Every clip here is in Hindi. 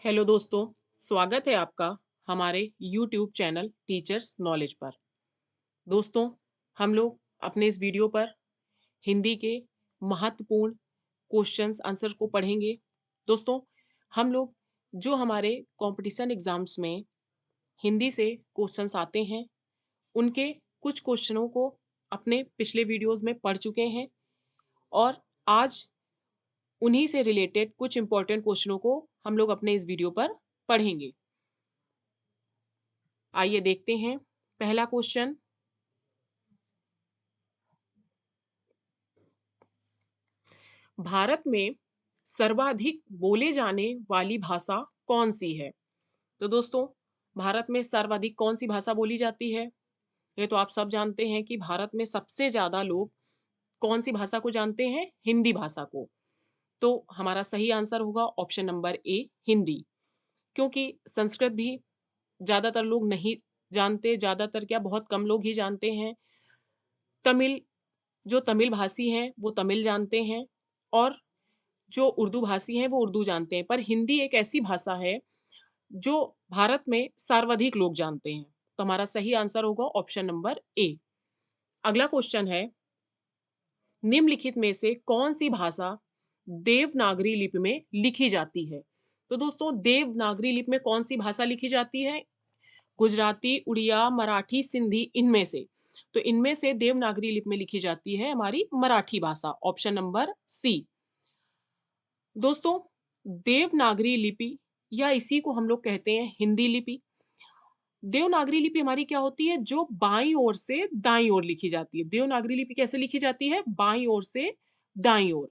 हेलो दोस्तों, स्वागत है आपका हमारे YouTube चैनल टीचर्स नॉलेज पर। दोस्तों, हम लोग अपने इस वीडियो पर हिंदी के महत्वपूर्ण क्वेश्चंस आंसर को पढ़ेंगे। दोस्तों, हम लोग जो हमारे कंपटीशन एग्जाम्स में हिंदी से क्वेश्चंस आते हैं, उनके कुछ क्वेश्चनों को अपने पिछले वीडियोस में पढ़ चुके हैं और आज उन्हीं से रिलेटेड कुछ इंपॉर्टेंट क्वेश्चनों को हम लोग अपने इस वीडियो पर पढ़ेंगे। आइए देखते हैं पहला क्वेश्चन। भारत में सर्वाधिक बोले जाने वाली भाषा कौन सी है? तो दोस्तों, भारत में सर्वाधिक कौन सी भाषा बोली जाती है? ये तो आप सब जानते हैं कि भारत में सबसे ज्यादा लोग कौन सी भाषा को जानते हैं? हिंदी भाषा को। तो हमारा सही आंसर होगा ऑप्शन नंबर ए, हिंदी। क्योंकि संस्कृत भी ज्यादातर लोग नहीं जानते, ज्यादातर क्या बहुत कम लोग ही जानते हैं। तमिल, जो तमिल भाषी हैं वो तमिल जानते हैं और जो उर्दू भाषी हैं वो उर्दू जानते हैं। पर हिंदी एक ऐसी भाषा है जो भारत में सर्वाधिक लोग जानते हैं। तो हमारा सही आंसर होगा ऑप्शन नंबर ए। अगला क्वेश्चन है, निम्नलिखित में से कौन सी भाषा देवनागरी लिपि में लिखी जाती है? तो दोस्तों, देवनागरी लिपि में कौन सी भाषा लिखी जाती है? गुजराती, उड़िया, मराठी, सिंधी, इनमें से। तो इनमें से देवनागरी लिपि में लिखी जाती है हमारी मराठी भाषा, ऑप्शन नंबर सी। दोस्तों, देवनागरी लिपि या इसी को हम लोग कहते हैं हिंदी लिपि। देवनागरी लिपि हमारी क्या होती है? जो बाईं ओर से दाईं ओर लिखी जाती है। देवनागरी लिपि कैसे लिखी जाती है? बाईं ओर से दाईं ओर।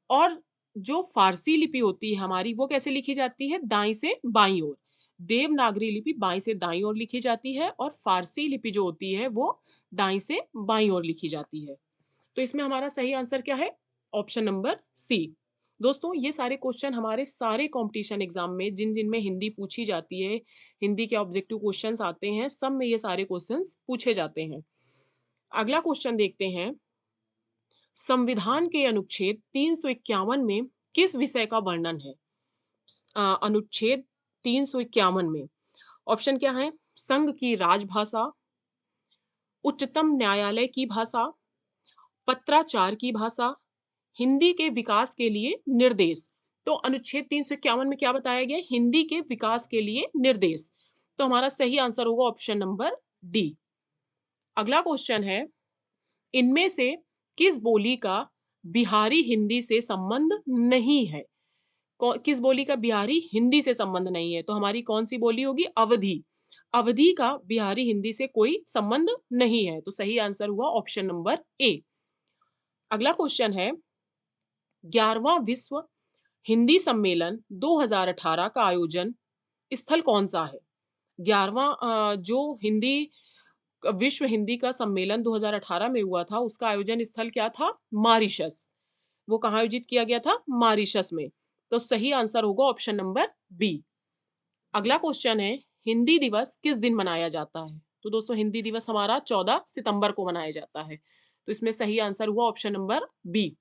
और जो फारसी लिपि होती है हमारी, वो कैसे लिखी जाती है? दाईं से बाईं ओर। देवनागरी लिपि बाईं से दाईं ओर लिखी जाती है और फारसी लिपि जो होती है वो दाईं से बाईं ओर लिखी जाती है। तो इसमें हमारा सही आंसर क्या है? Option number C. दोस्तों, ये सारे क्वेश्चन हमारे सारे कंपटीशन एग्जाम में जिन जिन में हिंदी पूछी जाती है, हिंदी के ऑब्जेक्टिव क्वेश्चंस आते हैं, सब में ये सारे क्वेश्चंस पूछे जाते हैं। अगला क्वेश्चन देखते हैं, संविधान के अनुच्छेद 351 में किस विषय का वर्णन है? अनुच्छेद 351 में ऑप्शन क्या है? संघ की राजभाषा, उच्चतम न्यायालय की भाषा, पत्राचार की भाषा, हिंदी के विकास के लिए निर्देश। तो अनुच्छेद 351 में क्या बताया गया? हिंदी के विकास के लिए निर्देश। तो हमारा सही आंसर होगा ऑप्शन नंबर डी। अगला क्वेश्चन है, इनमें से किस बोली का बिहारी हिंदी से संबंध नहीं है? किस बोली का बिहारी हिंदी से संबंध नहीं है? तो हमारी कौन सी बोली होगी? अवधी। अवधी का बिहारी हिंदी से कोई संबंध नहीं है। तो सही आंसर हुआ ऑप्शन नंबर ए। अगला क्वेश्चन है, 11वां विश्व हिंदी सम्मेलन 2018 का आयोजन स्थल कौन सा है? 11वां जो हिंदी विश्व हिंदी का सम्मेलन 2018 में हुआ था, उसका आयोजन स्थल क्या था? मॉरिशस। वो कहाँ आयोजित किया गया था? मॉरिशस में। तो सही आंसर होगा ऑप्शन नंबर बी। अगला क्वेश्चन है, हिंदी दिवस किस दिन मनाया जाता है? तो दोस्तों, हिंदी दिवस हमारा 14 सितंबर को मनाया जाता है। तो इसमें सही आंसर हुआ ऑप्शन नंबर बी।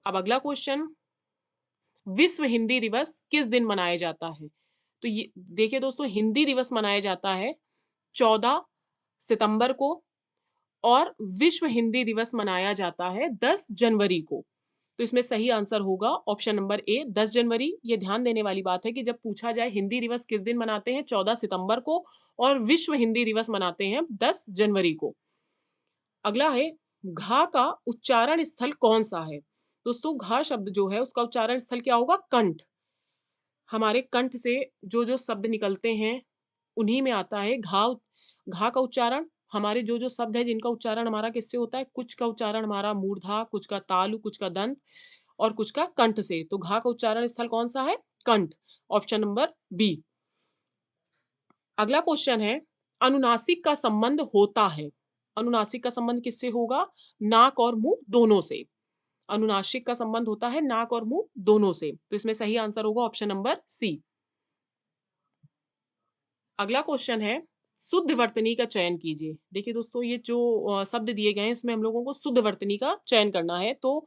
अब अगला क्वेश्चन, विश्व हिंदी दिवस किस दिन मनाया जाता है? तो ये देखिए दोस्तों, हिंदी दिवस मनाया जाता है 14 सितंबर को और विश्व हिंदी दिवस मनाया जाता है 10 जनवरी को। तो इसमें सही आंसर होगा ऑप्शन नंबर ए, 10 जनवरी। ये ध्यान देने वाली बात है कि जब पूछा जाए हिंदी दिवस किस दिन मनाते हैं, 14 सितंबर को, और विश्व हिंदी दिवस मनाते हैं 10 जनवरी को। अगला है, घा का उच्चारण स्थल कौन सा है? दोस्तों, घा शब्द जो है उसका उच्चारण स्थल क्या होगा? कंठ। हमारे कंठ से जो जो शब्द निकलते हैं उन्हीं में आता है घा। घा का उच्चारण हमारे जो जो शब्द है जिनका उच्चारण हमारा किससे होता है? कुछ का उच्चारण हमारा मूर्धा, कुछ का तालु, कुछ का दंत और कुछ का कंठ से। तो घा का उच्चारण स्थल कौन सा है? कंठ, ऑप्शन नंबर बी। अगला क्वेश्चन है, अनुनासिक का संबंध होता है। अनुनासिक का संबंध किससे होगा? नाक और मुंह दोनों से। अनुनासिक का संबंध होता है नाक और मुंह दोनों से। तो इसमें सही आंसर होगा ऑप्शन नंबर सी। अगला क्वेश्चन है, शुद्ध वर्तनी का चयन कीजिए। देखिए दोस्तों, ये जो शब्द दिए गए हैं इसमें हम लोगों को शुद्ध वर्तनी का चयन करना है। तो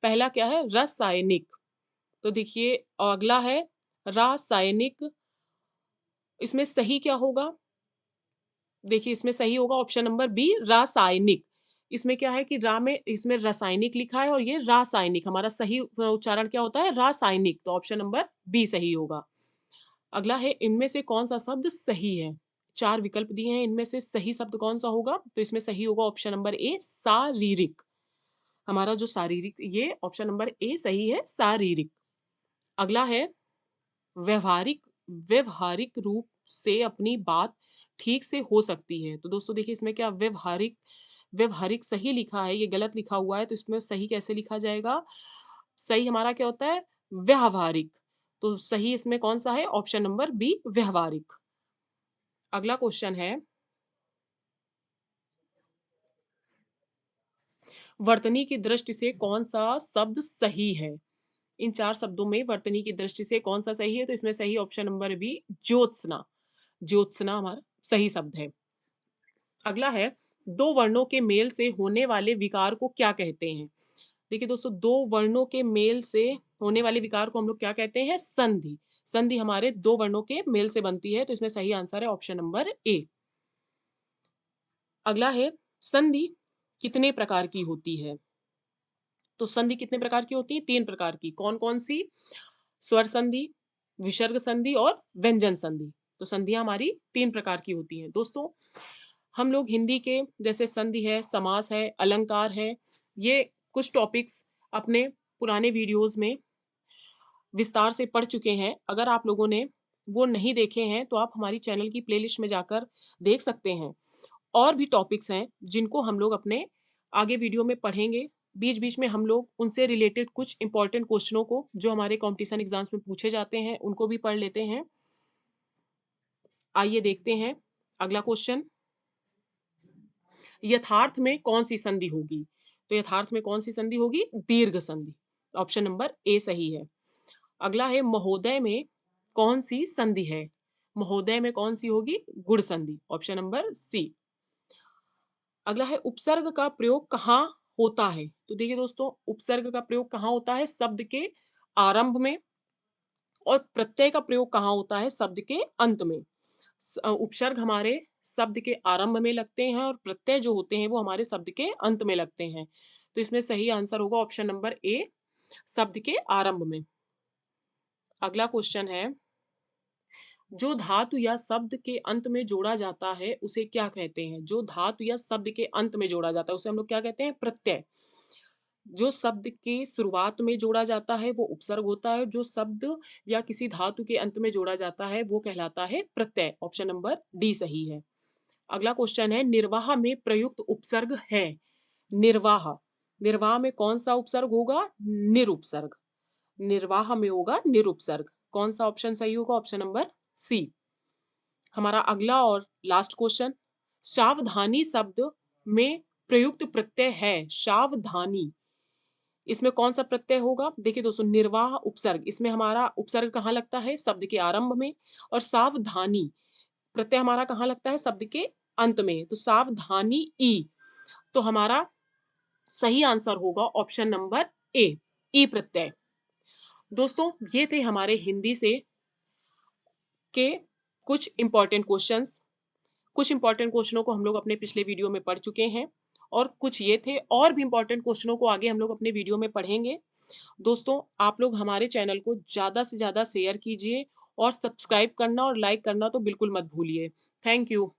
पहला क्या है? रासायनिक। तो देखिए अगला है रासायनिक। इसमें सही क्या होगा? देखिए इसमें सही होगा ऑप्शन नंबर बी रासायनिक। इसमें क्या है कि रा में इसमें रासायनिक लिखा है और ये रासायनिक, हमारा सही उच्चारण क्या होता है? रासायनिक। तो ऑप्शन नंबर बी सही होगा। अगला है इनमें से कौन सा शब्द सही है? 4 विकल्प दिए हैं, इनमें से सही शब्द कौन सा होगा? तो इसमें सही होगा ऑप्शन नंबर ए शारीरिक। हमारा जो शारीरिक, ये ऑप्शन नंबर ए सही है, शारीरिक। अगला है व्यवहारिक। व्यवहारिक रूप से अपनी बात ठीक से हो सकती है। तो दोस्तों देखिए इसमें क्या व्यवहारिक, व्यवहारिक सही लिखा है, ये गलत लिखा हुआ है, तो इसमें सही कैसे लिखा जाएगा? सही हमारा क्या होता है? व्यावहारिक। तो सही इसमें कौन सा है? ऑप्शन नंबर बी व्यावहारिक। अगला क्वेश्चन है वर्तनी की दृष्टि से कौन सा शब्द सही है? इन 4 शब्दों में वर्तनी की दृष्टि से कौन सा सही है? तो इसमें सही ऑप्शन नंबर बी ज्योत्सना। ज्योत्सना हमारा सही शब्द है। अगला है दो वर्णों के मेल से होने वाले विकार को क्या कहते हैं? देखिए दोस्तों, दो वर्णों के मेल से होने वाले विकार को हम लोग क्या कहते हैं? संधि। संधि हमारे दो वर्णों के मेल से बनती है, तो इसमें सही आंसर है ऑप्शन नंबर ए। अगला है संधि कितने प्रकार की होती है? तो संधि कितने प्रकार की होती है? 3 प्रकार की। कौन कौन सी? स्वर संधि, विसर्ग संधि और व्यंजन संधि। तो संधियां हमारी 3 प्रकार की होती हैं। दोस्तों हम लोग हिंदी के जैसे संधि है, समास है, अलंकार है, ये कुछ टॉपिक्स अपने पुराने वीडियोस में विस्तार से पढ़ चुके हैं। अगर आप लोगों ने वो नहीं देखे हैं तो आप हमारी चैनल की प्लेलिस्ट में जाकर देख सकते हैं। और भी टॉपिक्स हैं जिनको हम लोग अपने आगे वीडियो में पढ़ेंगे। बीच-बीच में हम लोग उनसे रिलेटेड कुछ इंपॉर्टेंट क्वेश्चनों को जो हमारे कॉम्पिटिशन एग्जाम्स में पूछे जाते हैं, उनको भी पढ़ लेते हैं। आइए देखते हैं अगला क्वेश्चन। यथार्थ में कौन सी संधि होगी? तो यथार्थ में कौन सी संधि होगी? दीर्घ संधि। ऑप्शन नंबर ए सही है। अगला है महोदय में कौन सी संधि है? महोदय में कौन सी होगी? गुण संधि। Option number C. अगला है उपसर्ग का प्रयोग कहाँ होता है? तो देखिए दोस्तों, उपसर्ग का प्रयोग कहाँ होता है? शब्द के आरंभ में। और प्रत्यय का प्रयोग कहाँ होता है? शब्द के अंत में। उपसर्ग हमारे शब्द के आरंभ में लगते हैं और प्रत्यय जो होते हैं वो हमारे शब्द के अंत में लगते हैं। तो इसमें सही आंसर होगा ऑप्शन नंबर ए, शब्द के आरंभ में। अगला क्वेश्चन है जो धातु या शब्द के अंत में जोड़ा जाता है उसे क्या कहते हैं? जो धातु या शब्द के अंत में जोड़ा जाता है उसे हम लोग क्या कहते हैं? प्रत्यय। जो शब्द की शुरुआत में जोड़ा जाता है वो उपसर्ग होता है, जो शब्द या किसी धातु के अंत में जोड़ा जाता है वो कहलाता है प्रत्यय। ऑप्शन नंबर डी सही है। अगला क्वेश्चन है निर्वाह में प्रयुक्त उपसर्ग है। निर्वाह, निर्वाह में कौन सा उपसर्ग होगा? निरुपसर्ग। निर्वाह में होगा निरुपसर्ग। कौन सा ऑप्शन सही होगा? Option number C. हमारा अगला और लास्ट क्वेश्चन, सावधानी शब्द में प्रयुक्त प्रत्यय है। सावधानी, इसमें कौन सा प्रत्यय होगा? देखिए दोस्तों, निर्वाह उपसर्ग, इसमें हमारा उपसर्ग कहाँ लगता है? शब्द के आरंभ में। और सावधानी प्रत्यय हमारा कहाँ लगता है? शब्द के अंत में। तो सावधानी ई। तो हमारा सही आंसर होगा ऑप्शन नंबर ए, ई प्रत्यय। दोस्तों ये थे हमारे हिंदी से के कुछ इंपॉर्टेंट क्वेश्चंस। कुछ इंपॉर्टेंट क्वेश्चनों को हम लोग अपने पिछले वीडियो में पढ़ चुके हैं और कुछ ये थे, और भी इंपॉर्टेंट क्वेश्चनों को आगे हम लोग अपने वीडियो में पढ़ेंगे। दोस्तों आप लोग हमारे चैनल को ज़्यादा से ज़्यादा शेयर कीजिए और सब्सक्राइब करना और लाइक करना तो बिल्कुल मत भूलिए। Thank you.